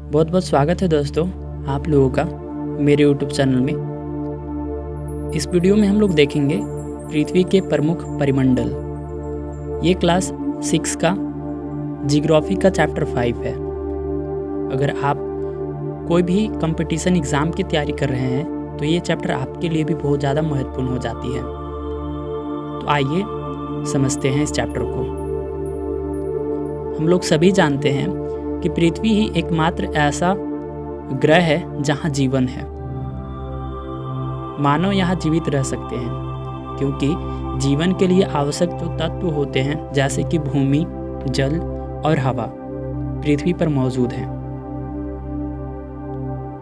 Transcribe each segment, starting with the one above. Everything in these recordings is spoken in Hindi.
बहुत बहुत स्वागत है दोस्तों आप लोगों का मेरे यूट्यूब चैनल में। इस वीडियो में हम लोग देखेंगे पृथ्वी के प्रमुख परिमंडल। ये क्लास 6 का जियोग्राफी का चैप्टर 5 है। अगर आप कोई भी कंपटीशन एग्ज़ाम की तैयारी कर रहे हैं तो ये चैप्टर आपके लिए भी बहुत ज़्यादा महत्वपूर्ण हो जाती है। तो आइए समझते हैं इस चैप्टर को। हम लोग सभी जानते हैं कि पृथ्वी ही एकमात्र ऐसा ग्रह है जहां जीवन है। मानव यहां जीवित रह सकते हैं क्योंकि जीवन के लिए आवश्यक जो तत्व होते हैं जैसे कि भूमि, जल और हवा पृथ्वी पर मौजूद हैं।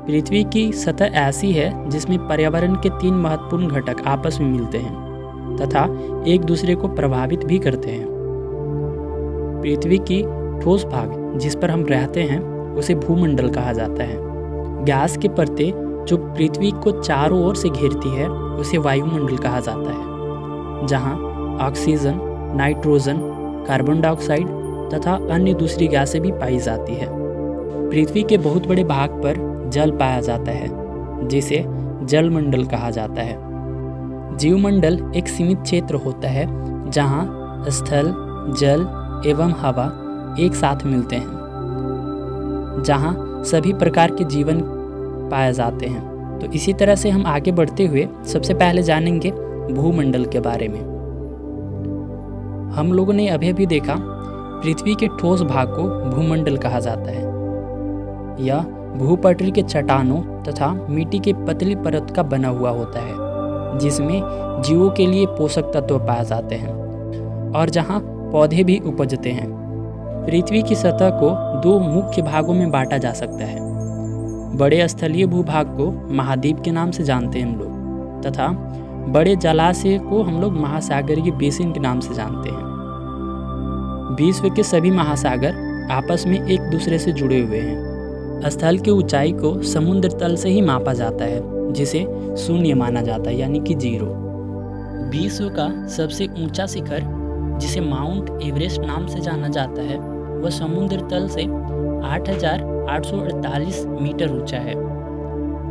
पृथ्वी की सतह ऐसी है जिसमें पर्यावरण के 3 महत्वपूर्ण घटक आपस में मिलते हैं तथा एक दूसरे को प्रभावित भी करते हैं। पृथ्वी की ठोस भाग जिस पर हम रहते हैं उसे भूमंडल कहा जाता है। गैस की परतें जो पृथ्वी को चारों ओर से घेरती है उसे वायुमंडल कहा जाता है, जहां ऑक्सीजन, नाइट्रोजन, कार्बन डाइऑक्साइड तथा अन्य दूसरी गैसें भी पाई जाती है। पृथ्वी के बहुत बड़े भाग पर जल पाया जाता है जिसे जलमंडल कहा जाता है। जीवमंडल एक सीमित क्षेत्र होता है जहां स्थल, जल एवं हवा एक साथ मिलते हैं, जहां सभी प्रकार के जीवन पाए जाते हैं। तो इसी तरह से हम आगे बढ़ते हुए सबसे पहले जानेंगे भूमंडल के बारे में। हम लोगों ने अभी देखा पृथ्वी के ठोस भाग को भूमंडल कहा जाता है। यह भूपटल के चट्टानों तथा मिट्टी की पतली परत का बना हुआ होता है जिसमें जीवों के लिए पोषक तत्व पाए जाते हैं और जहां पौधे भी उपजते हैं। पृथ्वी की सतह को 2 मुख्य भागों में बांटा जा सकता है। बड़े स्थलीय भूभाग को महाद्वीप के नाम से जानते हैं हम लोग तथा बड़े जलाशय को हम लोग महासागरीय बेसिन के नाम से जानते हैं। विश्व के सभी महासागर आपस में एक दूसरे से जुड़े हुए हैं। स्थल की ऊंचाई को समुद्र तल से ही मापा जाता है जिसे शून्य माना जाता है यानी कि 0। विश्व का सबसे ऊंचा शिखर जिसे माउंट एवरेस्ट नाम से जाना जाता है वह समुद्र तल से 8,848 मीटर ऊंचा है।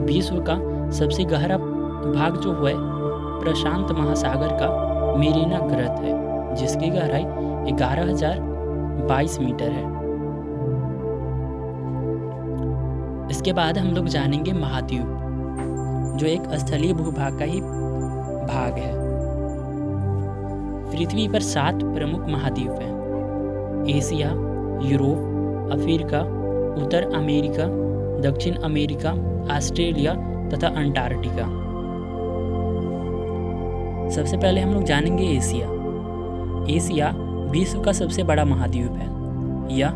विश्व का सबसे गहरा भाग जो है प्रशांत महासागर का मेरिना ग्रत है जिसकी गहराई 11,022 मीटर है। इसके बाद हम लोग जानेंगे महाद्वीप जो एक स्थलीय भूभाग का ही भाग है। पृथ्वी पर 7 प्रमुख महाद्वीप हैं: एशिया, यूरोप, अफ्रीका, उत्तर अमेरिका, दक्षिण अमेरिका, ऑस्ट्रेलिया तथा अंटार्कटिका। सबसे पहले हम लोग जानेंगे एशिया। एशिया विश्व का सबसे बड़ा महाद्वीप है। यह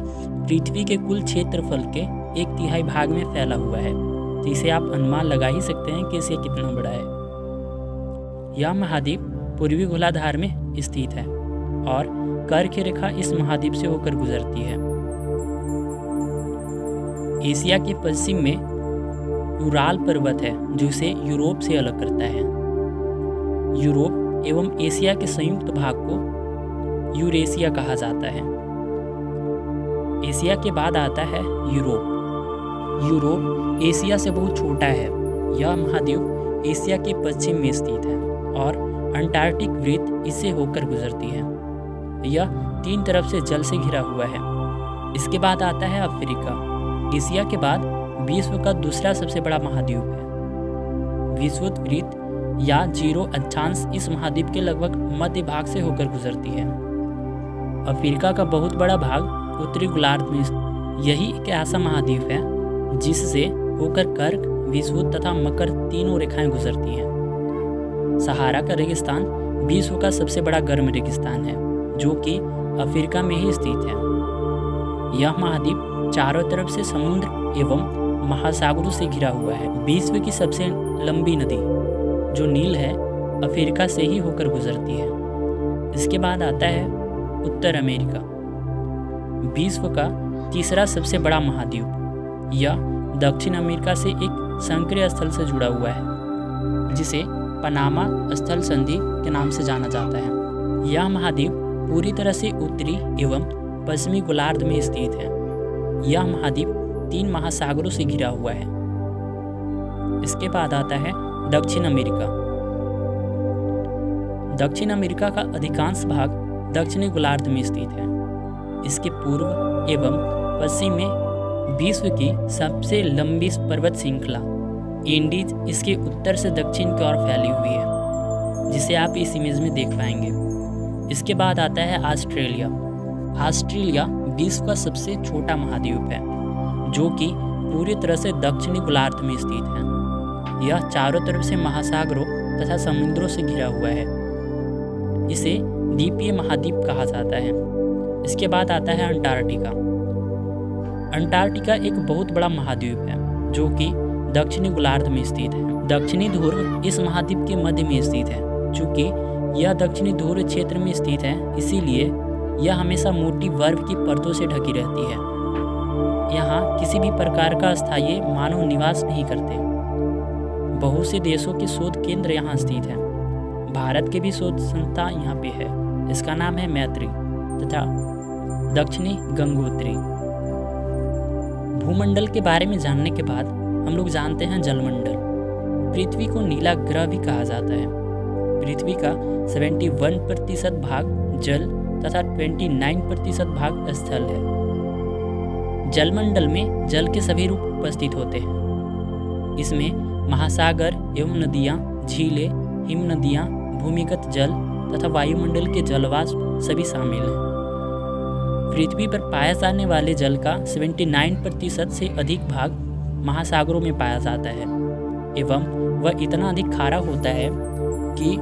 पृथ्वी के कुल क्षेत्रफल के 1/3 भाग में फैला हुआ है, तो इसे आप अनुमान लगा ही सकते हैं कि इसे कितना बड़ा है। यह महाद्वीप पूर्वी गोलार्ध में स्थित है और कर्क रेखा इस महाद्वीप से होकर गुजरती है। एशिया के पश्चिम में यूराल पर्वत है जो इसे यूरोप से अलग करता है। यूरोप एवं एशिया के संयुक्त भाग को यूरेशिया कहा जाता है। एशिया के बाद आता है यूरोप। यूरोप एशिया से बहुत छोटा है। यह महाद्वीप एशिया के पश्चिम में स्थित है और अंटार्कटिक वृत्त इससे होकर गुजरती है। यह 3 तरफ से जल से घिरा हुआ है। इसके बाद आता है अफ्रीका। एशिया के बाद विश्व का दूसरा सबसे बड़ा महाद्वीप है। विषुवत वृत्त या 0 अक्षांश इस महाद्वीप के लगभग मध्य भाग से होकर गुजरती है। अफ्रीका का बहुत बड़ा भाग उत्तरी गोलार्ध में यही एक ऐसा महाद्वीप है जिससे होकर कर्क, विषुवत तथा मकर तीनों रेखाएं गुजरती हैं। सहारा का रेगिस्तान विश्व का सबसे बड़ा गर्म रेगिस्तान है जो कि अफ्रीका में ही स्थित है। यह महाद्वीप चारों तरफ से समुद्र एवं महासागरों से घिरा हुआ है। विश्व की सबसे लंबी नदी जो नील है अफ्रीका से ही होकर गुजरती है। इसके बाद आता है उत्तर अमेरिका, विश्व का तीसरा सबसे बड़ा महाद्वीप। यह दक्षिण अमेरिका से एक संक्रिय स्थल से जुड़ा हुआ है जिसे पनामा स्थल संधि के नाम से जाना जाता है। यह महाद्वीप पूरी तरह से उत्तरी एवं पश्चिमी गोलार्ध में स्थित है। यह महाद्वीप 3 महासागरों से घिरा हुआ है। इसके बाद आता है दक्षिण अमेरिका। दक्षिण अमेरिका का अधिकांश भाग दक्षिणी गोलार्ध में स्थित है। इसके पूर्व एवं पश्चिम में विश्व की सबसे लंबी पर्वत श्रृंखला एंडीज इसके उत्तर से दक्षिण की ओर फैली हुई है, जिसे आप इस इमेज में देख पाएंगे। इसके बाद आता है ऑस्ट्रेलिया। ऑस्ट्रेलिया विश्व का सबसे छोटा महाद्वीप है, जो कि पूरी तरह से दक्षिणी गोलार्ध में स्थित है। यह चारों तरफ से महासागरों तथा समुद्रों से घिरा हुआ है। इसे द्वीपीय महाद्वीप कहा जाता है। इसके बाद आता है अंटार्कटिका। अंटार्कटिका एक बहुत बड़ा महाद्वीप है, जो कि दक्षिणी गोलार्ध में स्थित है। दक्षिणी ध्रुव इस महाद्वीप के मध्य में स्थित है। चूँकि यह दक्षिणी ध्रुव क्षेत्र में स्थित है, इसीलिए यह हमेशा मोटी बर्फ की परतों से ढकी रहती है। यहाँ किसी भी प्रकार का स्थायी मानव निवास नहीं करते। बहुत से देशों के शोध केंद्र यहाँ स्थित हैं। भारत के भी शोध संस्था यहाँ पे है। इसका नाम है मैत्री तथा दक्षिणी गंगोत्री। भूमंडल के बारे में जानने के बाद हम लोग जानते हैं जलमंडल। पृथ्वी को नीला ग्रह भी कहा जाता है। पृथ्वी का 71% भाग जल तथा 29% भाग स्थल है। जलमंडल में जल के सभी रूप उपस्थित होते हैं। इसमें महासागर एवं नदियाँ, झीलें, हिम नदियाँ, भूमिगत जल तथा वायुमंडल के जलवाष्प सभी शामिल हैं। पृथ्वी पर पाए जाने वाले जल का 79% से अधिक भाग महासागरों में पाया जाता है एवं वह इतना अधिक खारा होता है कि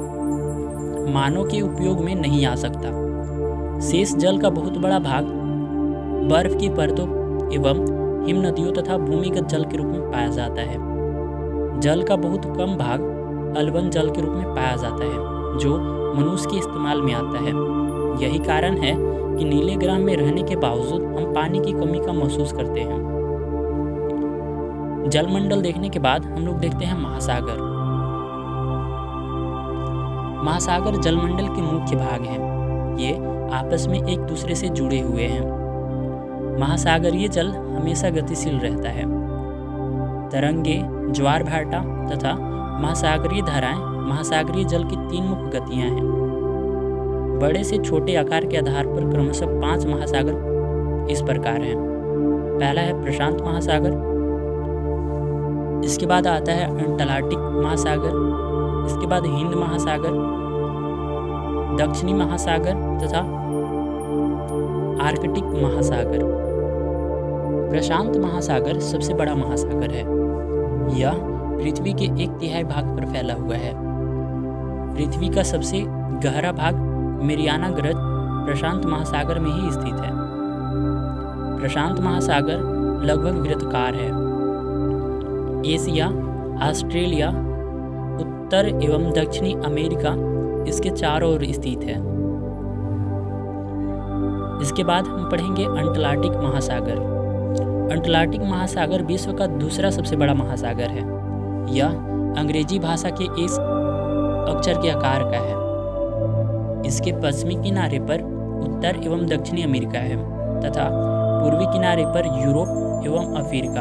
मानव के उपयोग में नहीं आ सकता। शेष जल का बहुत बड़ा भाग बर्फ की परतों एवं हिम नदियों तथा भूमिगत जल के रूप में पाया जाता है। जल का बहुत कम भाग अलवन जल के रूप में पाया जाता है, जो मनुष्य के इस्तेमाल में आता है। यही कारण है कि नीले ग्रह में रहने के बावजूद हम पानी की कमी का महसूस करते हैं। जलमंडल देखने के बाद हम लोग देखते हैं महासागर। महासागर जलमंडल के मुख्य भाग हैं। ये आपस में एक दूसरे से जुड़े हुए हैं। महासागरीय जल हमेशा गतिशील रहता है। तरंगे, ज्वार भाटा तथा महासागरीय धाराएं महासागरीय जल की 3 मुख्य गतियां हैं। बड़े से छोटे आकार के आधार पर क्रमशः 5 महासागर इस प्रकार हैं। पहला है प्रशांत महासागर, इसके बाद आता है अटलांटिक महासागर, इसके बाद हिंद महासागर, दक्षिणी महासागर तथा आर्कटिक महासागर। प्रशांत महासागर सबसे बड़ा महासागर है। यह पृथ्वी के 1/3 भाग पर फैला हुआ है। पृथ्वी का सबसे गहरा भाग मेरियाना ग्रत प्रशांत महासागर में ही स्थित है। प्रशांत महासागर लगभग वृत्ताकार है। एशिया, ऑस्ट्रेलिया, उत्तर एवं दक्षिणी अमेरिका इसके चारों ओर स्थित है। इसके बाद हम पढ़ेंगे अटलांटिक महासागर। अटलांटिक महासागर विश्व का दूसरा सबसे बड़ा महासागर है। यह अंग्रेजी भाषा के इस अक्षर के आकार का है। इसके पश्चिमी किनारे पर उत्तर एवं दक्षिणी अमेरिका है तथा पूर्वी किनारे पर यूरोप एवं अफ्रीका।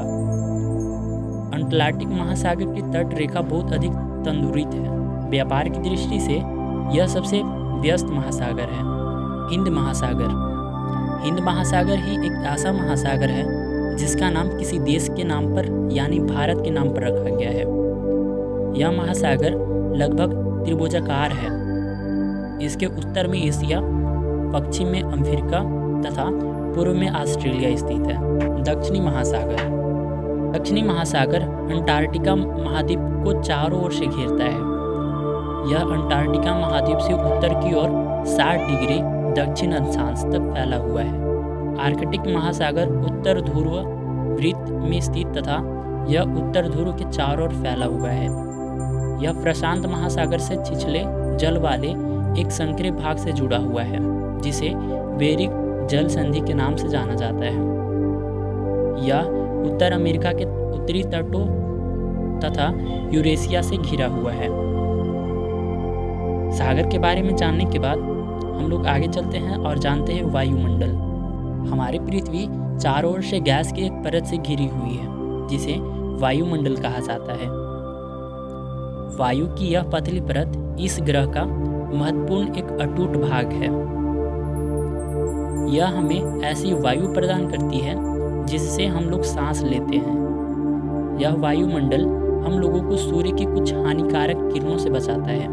अटलांटिक महासागर की तट रेखा बहुत अधिक तंदुरित है। व्यापार की दृष्टि से यह सबसे व्यस्त महासागर है। हिंद महासागर। हिंद महासागर ही एक ऐसा महासागर है जिसका नाम किसी देश के नाम पर यानी भारत के नाम पर रखा गया है। यह महासागर लगभग त्रिभुजाकार है। इसके उत्तर में एशिया, पश्चिम में अफ्रीका तथा पूर्व में ऑस्ट्रेलिया स्थित है। दक्षिणी महासागर। दक्षिणी महासागर अंटार्कटिका महाद्वीप को चारों ओर से घेरता है। यह अंटार्कटिका महाद्वीप से उत्तर की ओर 60 डिग्री दक्षिण अक्षांश तक फैला हुआ है। आर्कटिक महासागर उत्तर ध्रुव वृत्त में स्थित तथा यह उत्तर ध्रुव के चारों ओर फैला हुआ है। यह प्रशांत महासागर से छिछले जल वाले एक संकरे भाग से जुड़ा हुआ है, जिसे बेरिक जल संधि के नाम से जाना जाता है। यह उत्तर अमेरिका के उत्तरी तटों तथा यूरेशिया से घिरा हुआ है। सागर के बारे में जानने के बाद हम लोग आगे चलते हैं और जानते हैं वायुमंडल। हमारी पृथ्वी चारों ओर से गैस की एक परत से घिरी हुई है जिसे वायुमंडल कहा जाता है। वायु की यह पतली परत इस ग्रह का महत्वपूर्ण एक अटूट भाग है। यह हमें ऐसी वायु प्रदान करती है जिससे हम लोग सांस लेते हैं। यह वायुमंडल हम लोगों को सूर्य की कुछ हानिकारक किरणों से बचाता है।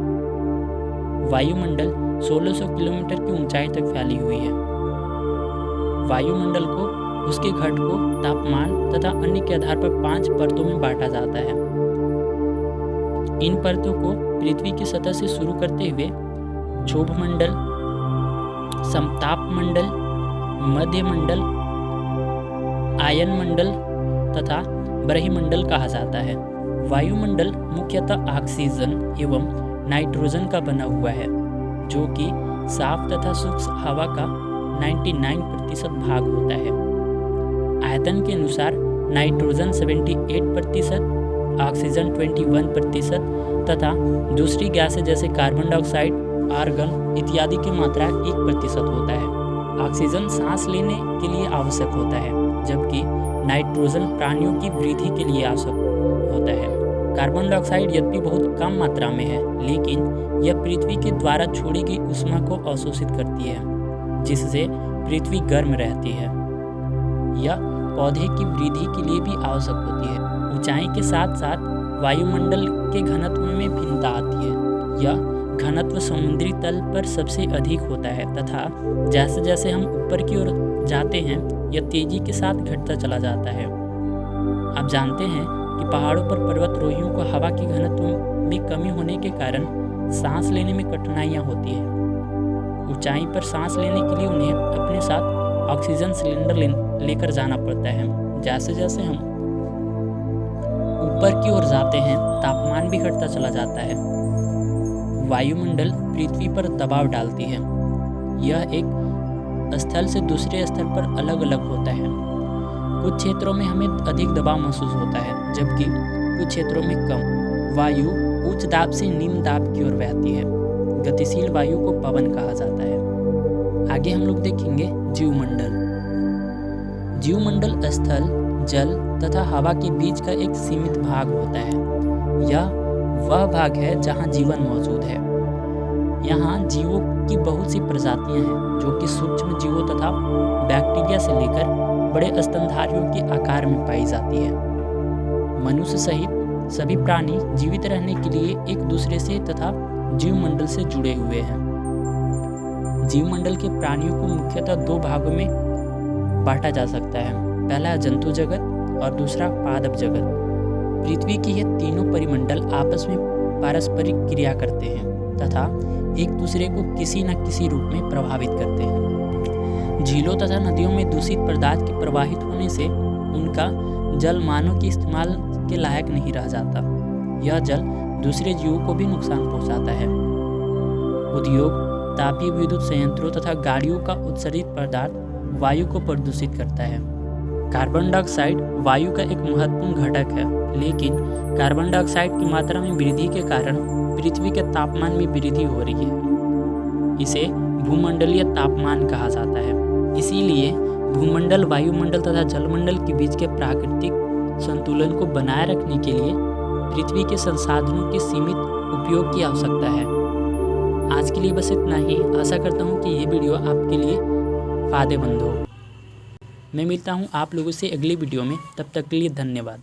वायुमंडल 1600 किलोमीटर की ऊंचाई तक फैली हुई है। वायुमंडल को उसके घटकों, तापमान तथा अन्य के आधार पर 5 परतों में बांटा जाता है। इन परतों को पृथ्वी की सतह से शुरू करते हुए क्षोभमंडल, समताप मंडल, मध्य मंडल, आयन मंडल तथा बरहीमंडल कहा जाता है। वायुमंडल मुख्यतः ऑक्सीजन एवं नाइट्रोजन का बना हुआ है, जो कि साफ तथा शुष्क हवा का 99% भाग होता है। आयतन के अनुसार नाइट्रोजन 78%, ऑक्सीजन 21% तथा दूसरी गैसें जैसे कार्बन डाइऑक्साइड, आर्गन इत्यादि की मात्रा 1% होता है। ऑक्सीजन सांस लेने के लिए आवश्यक होता है, जबकि नाइट्रोजन प्राणियों की वृद्धि के लिए आवश्यक होता है। कार्बन डाइऑक्साइड यद्यपि बहुत कम मात्रा में है, लेकिन यह पृथ्वी के द्वारा छोड़ी गई ऊष्मा को अवशोषित करती है, जिससे पृथ्वी गर्म रहती है। यह पौधे की वृद्धि के लिए भी आवश्यक होती है। ऊंचाई के साथ साथ वायुमंडल के घनत्व में भिन्नता आती है। यह घनत्व समुद्री तल पर सबसे अधिक होता है तथा जैसे जैसे हम ऊपर की ओर जाते हैं यह तेजी के साथ घटता चला जाता है। आप जानते हैं कि पहाड़ों पर पर्वतारोहियों को हवा की घनत्व में कमी होने के कारण सांस लेने में कठिनाइयाँ होती हैं। ऊंचाई पर सांस लेने के लिए उन्हें अपने साथ ऑक्सीजन सिलेंडर लेकर जाना पड़ता है। जैसे जैसे हम ऊपर की ओर जाते हैं तापमान भी घटता चला जाता है। वायुमंडल पृथ्वी पर दबाव डालती है। यह एक स्थल से दूसरे स्थल पर अलग अलग होता है। कुछ क्षेत्रों में हमें अधिक दबाव महसूस होता है, जबकि कुछ क्षेत्रों में कम। वायु उच्च दाब से निम्न दाब की ओर बहती है। गतिशील वायु को पवन कहा जाता है। आगे हम लोग देखेंगे जीवमंडल। जीवमंडल स्थल, जल तथा हवा के बीच का एक सीमित भाग होता है। यह वह भाग है जहां जीवन मौजूद है। यहाँ जीवों की बहुत सी प्रजातियां हैं, जो कि सूक्ष्म जीवों तथा बैक्टीरिया से लेकर बड़े स्तनधारियों के आकार में पाई जाती है। मनुष्य सहित सभी प्राणी जीवित रहने के लिए एक दूसरे से तथा जीवमंडल से जुड़े हुए हैं। जीवमंडल के प्राणियों को मुख्यतः 2 भागों में बांटा जा सकता है। पहला है जंतु जगत और दूसरा पादप जगत। पृथ्वी के ये तीनों परिमंडल आपस में पारस्परिक क्रिया करते हैं तथा एक दूसरे को किसी न किसी रूप में प्रभावित करते हैं। झीलों तथा नदियों में दूषित पदार्थ के प्रवाहित होने से उनका जल मानव के इस्तेमाल के लायक नहीं रह जाता। यह जल दूसरे जीवों को भी नुकसान पहुंचाता है। उद्योग, तापीय विद्युत संयंत्रों तथा गाड़ियों का उत्सर्जित पदार्थ वायु को प्रदूषित करता है। कार्बन डाइऑक्साइड वायु का एक महत्वपूर्ण घटक है, लेकिन कार्बन डाइऑक्साइड की मात्रा में वृद्धि के कारण पृथ्वी के तापमान में वृद्धि हो रही है। इसे भूमंडलीय तापमान कहा जाता है। इसीलिए भूमंडल, वायुमंडल तथा जलमंडल के बीच के प्राकृतिक संतुलन को बनाए रखने के लिए पृथ्वी के संसाधनों के सीमित उपयोग की आवश्यकता है। आज के लिए बस इतना ही। आशा करता हूँ कि ये वीडियो आपके लिए फायदेमंद हो। मैं मिलता हूँ आप लोगों से अगली वीडियो में। तब तक के लिए धन्यवाद।